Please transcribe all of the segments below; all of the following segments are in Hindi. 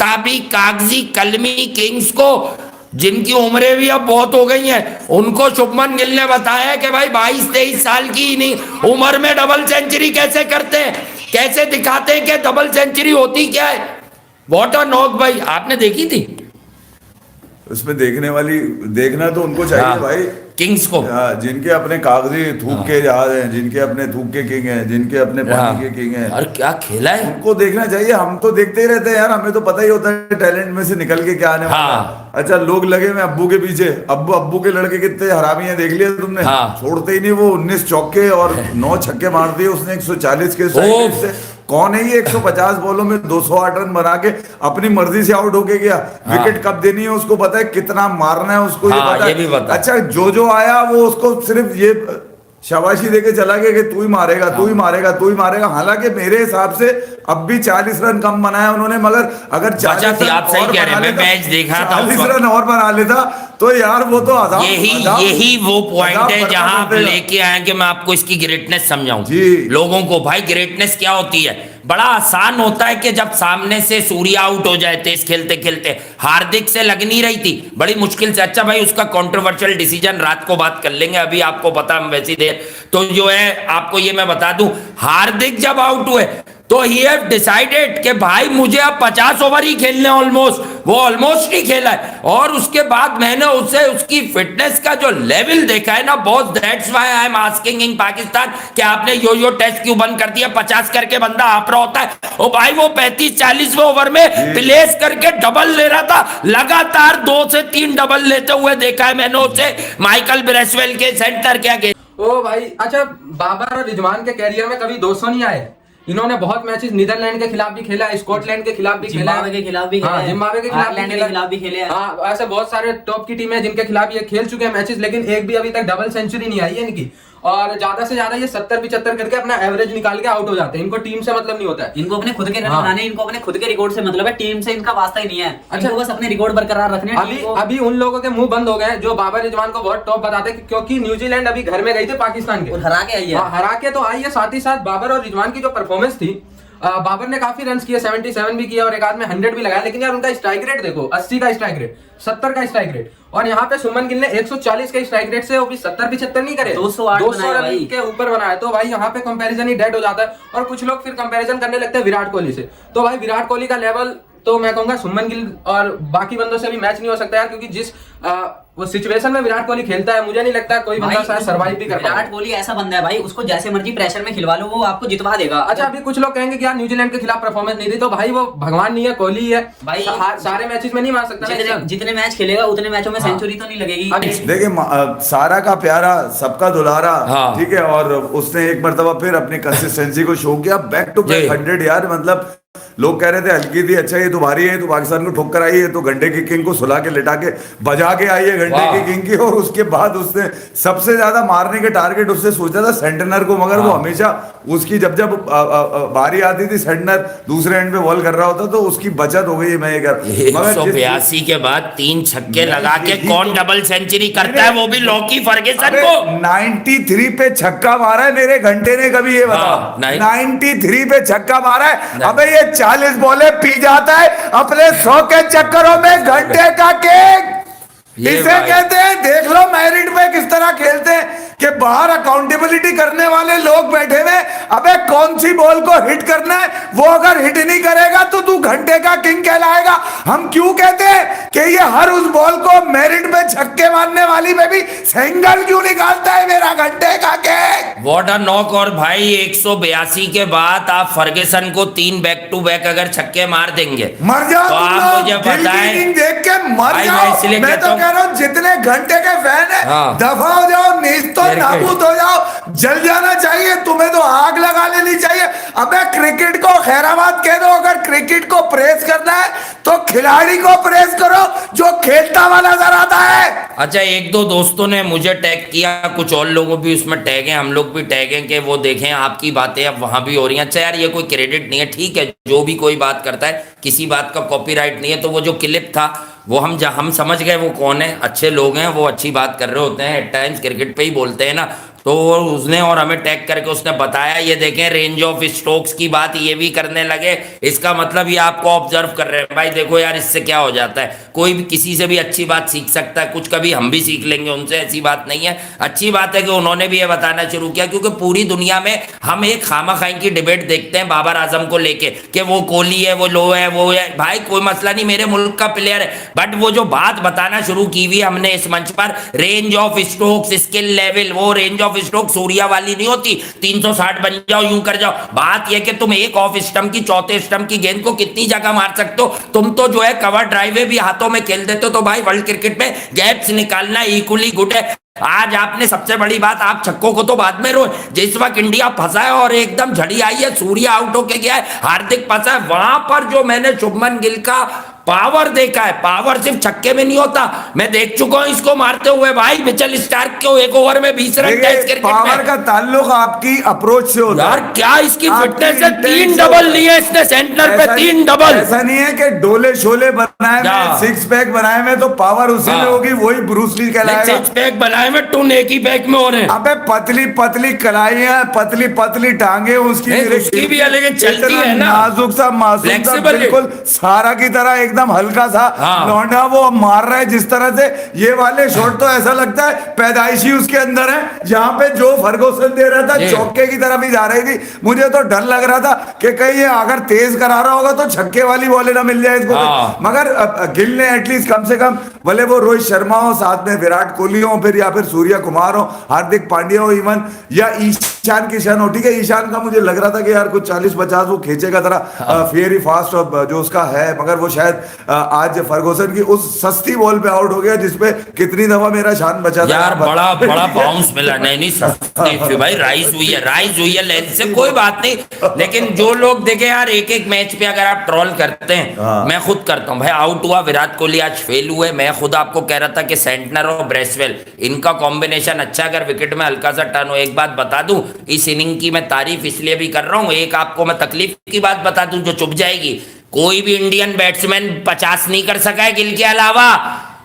ताबी कागजी कलमी किंग्स को, जिनकी उम्रें भी अब बहुत हो गई हैं, उनको शुभमन गिल ने बताया कि भाई 22-23 साल की नहीं उम्र में डबल सेंचुरी कैसे करते हैं, कैसे दिखाते हैं कि डबल सेंचुरी होती क्या है। व्हाट अ नॉक भाई, आपने देखी थी? उसमें देखना तो उनको चाहिए। हाँ, भाई किंग्स को, जिनके अपने कागजी थूक के जहाज हैं, जिनके अपने थूक के किंग हैं, जिनके अपने पानी के किंग हैं, और क्या खेला है, उनको देखना चाहिए। हम तो देखते ही रहते हैं यार, हमें तो पता ही होता है टैलेंट में से निकल के क्या आने वाला है। अच्छा, लोग लगे में अब्बू के पीछे, अब्बू के लड़के कितने हरामी हैं देख लिया तुमने। छोड़ते ही नहीं वो, 19 चौके और 9 छक्के मार दिए उसने 140 के स्ट्राइक से। कौन है ये 150 बॉलों में 208 रन बना के अपनी मर्जी से आउट होके गया। विकेट कब देनी है उसको पता है, कितना मारना है उसको ये पता है। अच्छा, जो आया वो उसको सिर्फ ये शाबाशी देके चला गया कि तू ही मारेगा, तू ही मारेगा, तू ही मारेगा। हालांकि मेरे हिसाब से अब भी 40 रन कम बनाया उन्होंने, मगर अगर 40 रन और बना लेता तो यार वो तो यही वो पॉइंट है जहां आप लेके आए कि मैं आपको इसकी ग्रेटनेस समझाऊं लोगों को। भाई ग्रेटनेस क्या होती है? बड़ा आसान होता है कि जब सामने से सूर्य आउट हो जाए टेस्ट खेलते खेलते, हार्दिक से लग नहीं रही थी बड़ी मुश्किल से। अच्छा भाई, उसका कंट्रोवर्शियल डिसीजन रात को बात कर लेंगे, अभी आपको पता हम वैसी देर तो जो है आपको ये मैं बता दूं, हार्दिक जब आउट हुए तो ही हैव डिसाइडेड कि भाई मुझे अब 50 ओवर ही खेलने, ऑलमोस्ट वो ऑलमोस्ट ही खेला है। और उसके बाद मैंने उससे उसकी फिटनेस का जो लेवल देखा है ना boss, that's why I am asking in Pakistan कि आपने यो टेस्ट क्यों बंद कर दिया? 50 करके बंदा आप रहा होता है। ओ भाई वो 35-40वें ओवर में प्लेस करके डबल ले रहा था, लगातार 2 से 3 डबल लेते हुए देखा है मैंने उसे माइकल ब्रेसवेल के सेंटर क्या के। ओ भाई अच्छा, बाबर और रिजवान के कैरियर में कभी 200 नहीं आए। इन्होंने बहुत मैचेस नीदरलैंड के खिलाफ भी खेला है, स्कॉटलैंड के खिलाफ भी खेला है, जिम्बाब्वे के खिलाफ भी खेला है, जिम्बाब्वे के खिलाफ भी खेले हैं। हाँ, ऐसे बहुत सारे टॉप की टीम है जिनके खिलाफ ये खेल चुके हैं मैचेस, लेकिन एक भी अभी तक डबल सेंचुरी नहीं आई है इनकी। और ज्यादा से ज्यादा ये 70-75 करके अपना एवरेज निकाल के आउट हो जाते हैं। इनको टीम से मतलब नहीं होता है, इनको अपने खुद के रन बनाने, इनको अपने खुद के रिकॉर्ड से मतलब है, टीम से इनका वास्ता ही नहीं है। अच्छा, इनको बस अपने रिकॉर्ड बरकरार रखने हैं। अभी उन लोगों के मुंह बंद हो गए जो बाबर रिजवान को बहुत टॉप बताते हैं, क्योंकि न्यूजीलैंड अभी घर में गई थी पाकिस्तान के और हरा के आई है। हरा के तो आई है, साथ ही साथ बाबर और रिजवान की जो परफॉर्मेंस थी, बाबर ने काफी रन किए, 77 भी किया और एक आध में 100 भी लगाया, लेकिन यार उनका स्ट्राइक रेट देखो, 80 का स्ट्राइक रेट, 70 का स्ट्राइक रेट। और यहाँ पे सुमन गिल ने 140 के स्ट्राइक रेट से वो भी 70-75 नहीं करे, 200 रन के ऊपर बनाया। तो भाई यहाँ पे कंपैरिजन ही डेड हो जाता है। और कुछ लोग फिर कंपैरिजन करने लगते हैं विराट कोहली से। तो भाई विराट कोहली का लेवल तो मैं कहूंगा सुमन गिल और बाकी बंदों से भी मैच नहीं हो सकता यार, क्योंकि जिस वो सिचुएशन में विराट कोहली खेलता है, मुझे नहीं लगता कोई बंदा शायद सर्वाइव भी कर पाए। विराट कोहली ऐसा बंदा है भाई, उसको जैसे मर्जी प्रेशर में खिलवा लो वो आपको जितवा देगा। अच्छा, अभी कुछ लोग कहेंगे कि यार न्यूजीलैंड के खिलाफ परफॉर्मेंस नहीं दी, तो भाई वो भगवान नहीं है, कोहली है भाई, सारे मैचेस में नहीं मार सकता। जितने मैच खेलेगा उतने मैचों में सेंचुरी तो नहीं लगेगी। देखिए, सारा का प्यारा सबका दुलारा, ठीक है, और उसने एक मरतबा फिर अपनी कंसिस्टेंसी को शो किया, बैक टू बैक 100 यार। मतलब लोग कह रहे थे हल्की थी, अच्छा ये तो भारी है, तो पाकिस्तान को ठोक कर आई है, तो घंटे की किंग को सुला के लिटा के बजा के आई है घंटे की किंग की। और उसके बाद उसने सबसे ज्यादा मारने के टारगेट उससे सोचा था सेंटनर को, मगर वो हमेशा उसकी जब बारी आती थी, सेंटनर दूसरे एंड पे बॉल कर रहा होता तो उसकी बचत हो गई। मैं 182 के बाद 3 छक्के लगा के कौन डबल सेंचुरी करता है, वो भी लॉकी फर्गुसन को। 93 पे छक्का मारा है मेरे घंटे ने, कभी ये बता। 93 पे छक्का मारा है। अबे ये 40 बॉले पी जाता है अपने 100 के चक्करों में, घंटे का केक इसे कहते हैं। देख लो मेरिट पे किस तरह खेलते हैं कि बाहर अकाउंटेबिलिटी करने वाले लोग बैठे हुए। अबे कौन सी बॉल को हिट करना है, वो अगर हिट नहीं करेगा तो तू घंटे का किंग कहलाएगा। हम क्यों कहते हैं कि ये हर उस बॉल को मेरिट पे छक्के मारने वाली में भी सिंगल क्यों निकालता है मेरा घंटे का केक। What a knock. और भाई 182 के बाद आप फर्गुसन को 3 बैक टू बैक अगर छक्के मार देंगे, मर जाओ तो आप मुझे बताएं, देख के मर जाओ। मैं तो कह रहा हूं जितने घंटे के फैन है दफा हो जाओ, नीच तो नाबूद हो जाओ, जल जाना चाहिए तुम्हें, तो आग लगा लेनी चाहिए। अबे क्रिकेट को खैराबाद कह दो, अगर क्रिकेट को प्रेस करना है तो खिलाड़ी को प्रेस करो जो खेलता हुआ नजर आता है। अच्छा, 1-2 दोस्तों ने मुझे टैग किया, कुछ और लोगों भी उसमें टैग हैं, हम लोग भी टैग हैं कि वो देखें आपकी बातें अब वहां भी हो रही हैं। अच्छा यार, ये कोई क्रेडिट नहीं है, ठीक है, जो भी कोई बात करता है किसी बात का कॉपीराइट नहीं है। तो वो जो क्लिप था वो हम समझ गए वो कौन है, अच्छे लोग हैं, वो अच्छी बात कर रहे होते हैं, एट टाइम्स क्रिकेट पे ही बोलते हैं ना, तो उसने और हमें टैग करके उसने बताया, ये देखें रेंज ऑफ स्ट्रोक्स की बात ये भी करने लगे। इसका मतलब ये आपको ऑब्जर्व कर रहे हैं भाई, देखो यार इससे क्या हो जाता है, कोई भी किसी से भी अच्छी बात सीख सकता है, कुछ कभी हम भी सीख लेंगे उनसे, ऐसी बात नहीं है। अच्छी बात है कि उन्होंने भी ये बताना शुरू किया, क्योंकि पूरी दुनिया में हम एक खामाखाई की डिबेट देखते हैं बाबर आजम को लेके कि वो कोहली है, वो लो है, वो है। भाई कोई मसला नहीं, मेरे मुल्क का प्लेयर है, बट वो जो बात बताना शुरू की हुई हमने इस मंच पर, range of strokes, skill level, वो रेंज ऑफ स्ट्रोक सूर्या वाली नहीं होती 360 बन जाओ यूं कर जाओ। बात यह कि तुम एक ऑफ स्टंप की, चौथे स्टंप की गेंद को कितनी जगह मार सकते हो। तुम तो जो है कवर ड्राइवे भी हाथों में खेल देते हो। तो भाई वर्ल्ड क्रिकेट में गैप्स निकालना इक्वली गुड है। आज आपने सबसे बड़ी बात, आप छक्कों को तो बाद में रो, जिस वक्त इंडिया फंसा है और एकदम झड़ी आई है, सूर्या आउट होके गया है, हार्दिक फंसा है, वहां पर जो मैंने शुभमन गिल का पावर देखा है, पावर सिर्फ छक्के में नहीं होता, मैं देख चुका हूं इसको मारते हुए भाई मिचेल स्टार्क को एक ओवर में 20 रन टेस्ट क्रिकेट में। पावर का ताल्लुक आपकी अप्रोच से होता है यार, क्या इसकी फिटनेस है, 3 डबल लिए इसने सेंटर पे, 3 डबल। ऐसा नहीं है कि डोले शोले बनाए में, सिक्स पैक बनाए में तो पावर उसी में होगी, वही ब्रूस ली कहलाएगा। सिक्स पैक बनाए में टू एक ही पैक में हो रहे हैं। अबे पतली पतली कलाइयां, पतली पतली टांगे उसकी भी है, लेकिन चलती है ना, नाजुक सा, मासूम सा, बिल्कुल सारा की तरह एकदम हल्का सा लौंडा, वो मार रहा है जिस तरह से। ये वाले शॉट तो ऐसा लगता है पैदाइशी उसके अंदर है। जहां पे जो फर्गुसन दे रहा था चौके की तरफ ही जा रही थी, मुझे तो डर लग रहा था कि कहीं ये अगर तेज करा रहा होगा तो छक्के वाली बॉले ना मिल जाए इसको। मगर गिल ने एटलीस्ट कम से कम, भले वो रोहित शर्मा हो, साथ में विराट कोहली हो, फिर या फिर सूर्य कुमार हो, हार्दिक पांड्या हो, इवन या ईशान किशन हो, ठीक है, ईशान का मुझे लग रहा था कि यार कुछ 40-50 वो खींचेगा जरा फेयर ही फास्ट जो उसका है, मगर वो शायद आज फर्गुसन की उस सस्ती बॉल पे आउट हो गया जिसपे कितनी दफा मेरा शान बचा था यार। बड़ा बड़ा बाउंस मिला। नहीं सस्ती भाई, राइज हुई है लेंथ से, कोई बात नहीं। लेकिन जो लोग देखे यार, एक एक मैच पे अगर आप ट्रोल करते हैं, मैं खुद करता हूं भाई। आउट हुआ विराट कोहली, आज फेल हुए, मैं खुद आपको कह रहा था कि सेंटनर और ब्रेसवेल, इनका कॉम्बिनेशन अच्छा, अगर विकेट में हल्का सा टर्न हो। एक बात बता दूं, इस इनिंग की मैं तारीफ इसलिए भी कर रहा हूं, एक आपको मैं तकलीफ की बात बता दूं जो चुप जाएगी, कोई भी इंडियन बैट्समैन 50 नहीं कर सका है गिल के अलावा,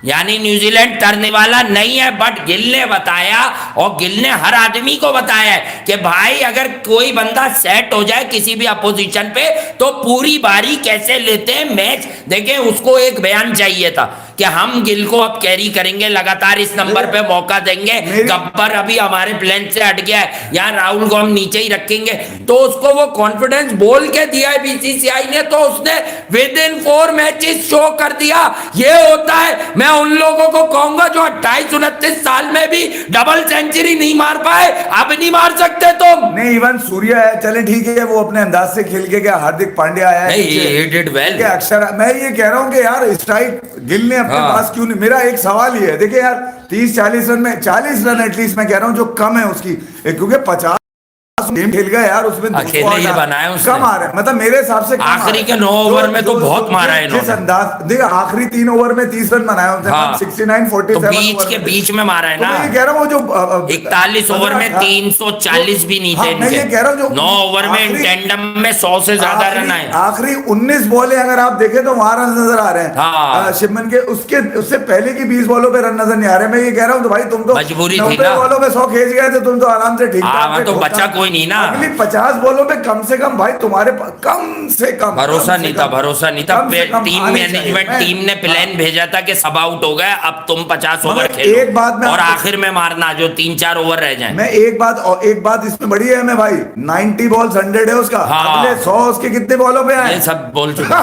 यानी न्यूजीलैंड तरने वाला नहीं है। बट गिल ने बताया, और गिल ने हर आदमी को बताया है कि भाई अगर कोई बंदा सेट हो जाए किसी भी अपोजिशन पे तो पूरी बारी कैसे लेते हैं मैच। देखें, उसको एक बयान चाहिए था कि हम गिल को अब कैरी करेंगे, लगातार इस नंबर पे मौका देंगे, गब्बर अभी हमारे प्लान से हट गया है, यहाँ राहुल को हम नीचे ही रखेंगे। तो उसको वो कॉन्फिडेंस बोल के दिया है बीसीसीआई ने, तो उसने विद इन 4 मैचेस शो कर दिया। ये होता है, मैं उन लोगों को कहूंगा जो 28-29 साल में भी डबल सेंचुरी नहीं मार पाए, अब नहीं मार सकते तुम। नहीं, इवन सूर्य है, चले ठीक है, वो अपने अंदाज से खेल के गया, हार्दिक पांड्या आया है, अक्षर, मैं ये कह रहा हूं कि यार स्ट्राइक गिल ने अपने पास क्यों नहीं। मेरा एक सवाल ये है, देखिए यार 30-40 रन में 40 रन एटलीस्ट मैं कह रहा हूं जो कम है उसकी, क्योंकि 50 गेम खेल गया यार, उसमें अकेले ये बनाया उसने, कम आ रहा है, मतलब मेरे हिसाब से आखिरी के 9 ओवर में तो बहुत मारा है इन्होंने। जिस अंदाज, देखिए आखिरी 3 ओवर में 30 रन बनाए होते हैं, 69-47 तो बीच के बीच में मारा है ना। मैं ये कह रहा हूँ जो 41 ओवर में 340 भी नहीं थे, मैं ये कह रहा हूँ जो 9 ओवर में टेंडम में 100 से ज्यादा रन आए। आखिरी 19 बॉलें अगर आप देखें तो वहां रन नजर आ रहे हैं शिवमन के, उससे पहले की 20 बॉलों पे रन नजर नहीं आ रहे। मैं ये कह रहा हूँ तो भाई तुम तो मजबूरी थी ना, बॉलों पे 100 खींच गए थे, तुम तो आराम से ठीक ठाक, तो बचा कोई नहीं ना। 50 बॉलों पे कम से कम भाई तुम्हारे कम से कम भरोसा नहीं था। टीम मैनेजमेंट, टीम ने प्लान भेजा था कि सब आउट हो गए, अब तुम 50 ओवर खेलो, एक बात में, और आखिर में मारना जो 3-4 ओवर रह जाए। मैं एक बात इसमें बड़ी है मैं भाई, 90 बॉल्स 100 है उसका, अगले 100 उसके कितने बॉलों पे आए, ये सब बोल चुका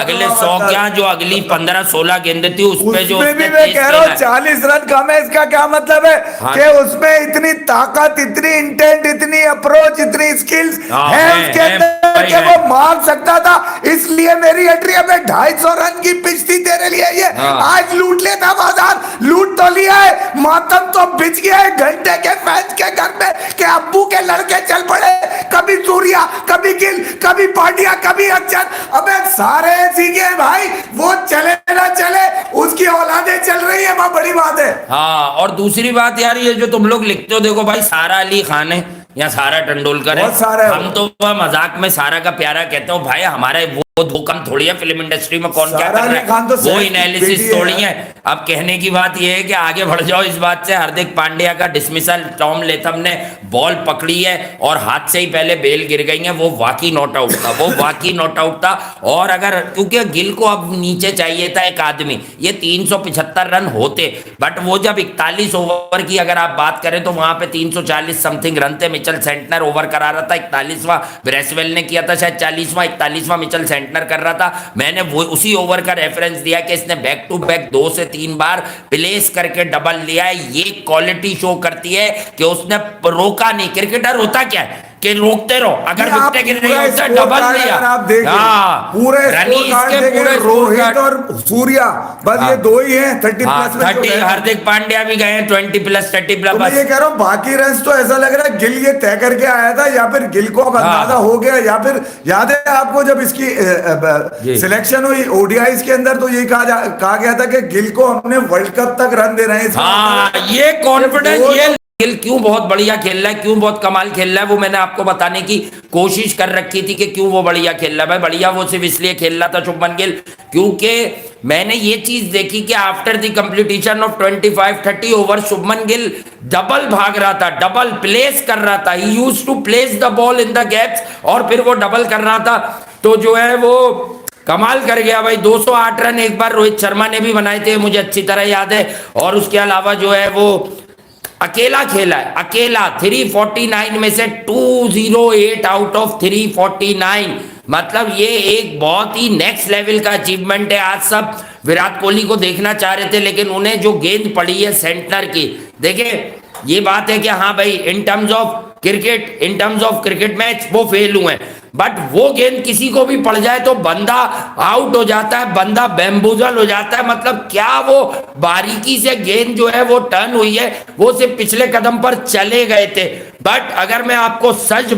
अगले 100 क्या, जो अगली 15-16 गेंद थी उसपे जो भी मैं कह रहा हूँ 40 रन कम है। इसका क्या मतलब है कि उसमें इतनी ताकत, इतनी इंटेंट, इतनी अप्रोच, इतनी स्किल्स है उसके अंदर कि वो मार सकता था। इसलिए मेरी एंट्री में 250 रन की पिच थी तेरे लिए, ये आज लूट लेता बाजार, लूट तो लिया है, मातम तो बिछ गया है घंटे के फैंस के घर में कि अब्बू के लड़के चल पड़े, कभी सूर्या, कभी गिल, कभी पांड्या, कभी अक्षर, अबे सारे ऐसी के भाई, वो चले ना चले उसकी औलादे चल रही है, बहुत बड़ी बात है। हाँ, और दूसरी बात यार, ये जो तुम लोग लिखते हो, देखो भाई सारा अली खान है, या सारा तेंदुलकर बहुत सारा है। हम तो वह मजाक में सारा का प्यारा कहते हो भाई, हमारे वो दो कम थोड़ी है फिल्म इंडस्ट्री में, कौन क्या कर रहा है, वो एनालिसिस थोड़ी है। अब कहने की बात यह है कि आगे बढ़ जाओ इस बात से, हार्दिक पांड्या का डिसमिसल, टॉम लेथम ने बॉल पकड़ी है और हाथ से ही पहले बेल गिर गई है, वो वाकई नॉट आउट था, वो वाकई नॉट आउट था। और अगर क्योंकि गिल को अब नीचे चाहिए था एक आदमी, ये 375 रन होते, बट वो जब 41 ओवर की अगर आप बात करें तो वहां पे 340 समथिंग रन थे। मिचेल सेंटनर ओवर करा रहा था, 41वां ब्रेसवेल ने किया था शायद 40वां, 41वां मिचेल सेंटनर कर रहा था। मैंने वो उसी ओवर का रेफरेंस दिया कि इसने बैक टू बैक 2 से 3 बार प्लेस करके डबल लिया है। ये क्वालिटी शो करती है कि उसने रोका नहीं। क्रिकेटर होता क्या है कि रोकते रहो, अगर विकेट गिर रही होता डबल लिया। आप देखें पूरे रोहित और सूर्या, बस ये दो ही हैं 30 प्लस में। 30, हार्दिक पांड्या भी गए 20 प्लस 30 प्लस। मैं ये कह रहा हूँ बाकी रन तो ऐसा लग रहा है गिल ये तय करके आया था, या फिर गिल को अब अंदाजा हो गया, या फिर याद है आपको जब इसकी सिलेक्शन हुई ओडीआईज के अंदर तो ये कहा गया था कि गिल को हमने वर्ल्ड कप तक रन दे रहे हैं। ये कॉन्फिडेंस, ये गिल क्यों बहुत बढ़िया खेल रहा है, क्यों बहुत कमाल खेल रहा है, वो मैंने आपको बताने की कोशिश कर रखी थी कि क्यों वो बढ़िया खेल रहा है। भाई बढ़िया वो सिर्फ इसलिए खेल रहा था शुभमन गिल क्योंकि मैंने ये चीज देखी कि after the completion of 25-30 over Shubman Gill double भाग रहा था, डबल प्लेस कर रहा था। He used to place the ball in the gaps और फिर वो डबल कर रहा था, तो जो है वो कमाल कर गया भाई। 208 रन एक बार रोहित शर्मा ने भी बनाए थे, मुझे अच्छी तरह याद है। और उसके अलावा जो है वो अकेला खेला है, अकेला 349 में से 208 आउट ऑफ 349, मतलब ये एक बहुत ही नेक्स्ट लेवल का अचीवमेंट है। आज सब विराट कोहली को देखना चाह रहे थे, लेकिन उन्हें जो गेंद पड़ी है सेंटनर की, देखिए ये बात है कि हाँ भाई in terms of cricket match वो फेल हुए, बट वो गेंद किसी को भी पड़ जाए तो बंदा आउट हो जाता है, बंदा बैम्बूजल हो जाता है। मतलब क्या वो बारीकी से गेंद जो है वो टर्न हुई है, वो सिर्फ पिछले कदम पर चले गए थे। बट अगर मैं आपको सच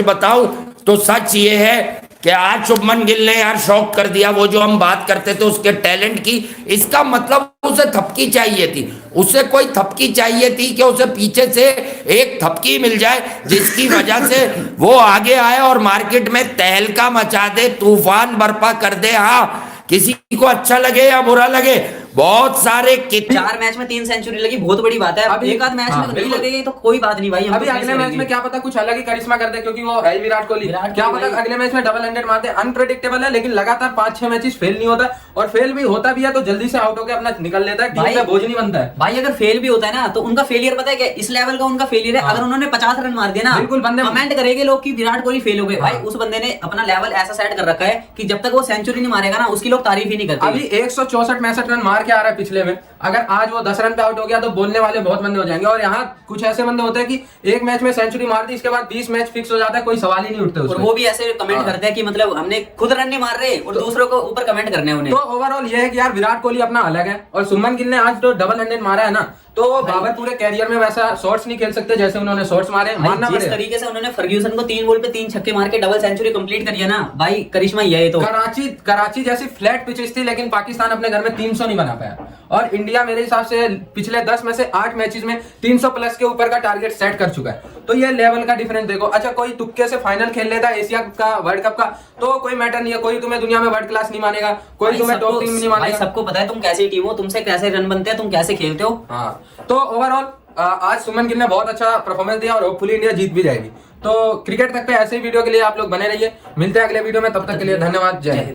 बताऊं तो सच ये है कि आज शुभमन गिल ने यार शॉक कर दिया। वो जो हम बात करते थे उसके टैलेंट की, इसका मतलब उसे थपकी चाहिए थी, उसे कोई थपकी चाहिए थी कि उसे पीछे से एक थपकी मिल जाए जिसकी वजह से वो आगे आए और मार्केट में तहलका मचा दे, तूफान बर्पा कर दे। हाँ, किसी को अच्छा लगे या बुरा लगे, बहुत सारे 4 मैच में 3 सेंचुरी लगी, बहुत बड़ी बात है। अब एक आध मैच में नहीं लगेगी तो कोई बात नहीं भाई। अभी अगले मैच में क्या पता कुछ अलग ही करिश्मा कर दे, क्योंकि वो है विराट कोहली। क्या पता अगले मैच में डबल हंड्रेड मारते। अनप्रेडिक्टेबल है, लेकिन लगातार 5-6 मैचेस फेल नहीं होता, और फेल भी होता भी है तो जल्दी से आउट होकर अपना निकल लेता है, टीम का बोझ नहीं बनता है भाई। अगर फेल भी होता है ना तो उनका फेलियर पता है क्या, इस लेवल का उनका फेलियर है। अगर उन्होंने 50 रन मार दिया ना, बिल्कुल बंदे कमेंट करेंगे लोग कि विराट कोहली फेल हो गए। भाई उस बंदे ने अपना लेवल ऐसा सेट कर रखा है कि जब तक वो सेंचुरी नहीं मारेगा ना, उसकी लोग तारीफ ही नहीं करते। अभी 164-65 रन मार के आ रहा है पिछले में, अगर आज वो 10 रन पे आउट हो गया तो बोलने वाले बहुत बंदे हो जाएंगे। और यहाँ कुछ ऐसे बंदे होते हैं कि एक मैच में सेंचुरी मार दी, इसके बाद 20 मैच फिक्स हो जाता है, कोई सवाल ही नहीं उठते। और वो भी ऐसे कमेंट करते हैं कि मतलब हमने खुद रन नहीं मार रहे और दूसरों को ऊपर कमेंट करने उन्हें। तो ओवरऑल ये है कि यार विराट कोहली अपना अलग है, और शुभमन गिल ने आज तो डबल हंड्रेड मारा है ना, तो बाबर पूरे कैरियर में वैसा शॉट्स नहीं खेल सकते जैसे उन्होंने शॉट्स मारे। मानना जिस तरीके से उन्होंने फर्ग्यूसन को 3 बॉल पे 3 छक्के मार के डबल सेंचुरी कंप्लीट करी है ना भाई, करिश्मा ही है। तो कराची जैसी फ्लैट पिचेस थी, लेकिन पाकिस्तान अपने घर में 300 नहीं बना पाया, और इंडिया मेरे हिसाब से पिछले 10 में से 8 मैचेस में 300 प्लस के ऊपर का टारगेट सेट कर चुका है। तो ये लेवल का डिफरेंस देखो। अच्छा, कोई तुक्के से फाइनल खेल लेता है एशिया का, वर्ल्ड कप का, तो कोई मैटर नहीं है, कोई तुम्हें दुनिया में वर्ल्ड क्लास नहीं मानेगा, कोई तुम्हें टॉप टीम नहीं मानेगा। सबको पता है तुम कैसी टीम हो, तुमसे कैसे रन बनते हैं, तुम कैसे खेलते हो। हाँ, तो ओवरऑल आज शुभमन गिल ने बहुत अच्छा परफॉर्मेंस दिया और होपफुली इंडिया जीत भी जाएगी। तो क्रिकेट तक पे ऐसे ही वीडियो के लिए आप लोग बने रहिए। मिलते हैं अगले वीडियो में, तब तक के लिए धन्यवाद, जय हिंद।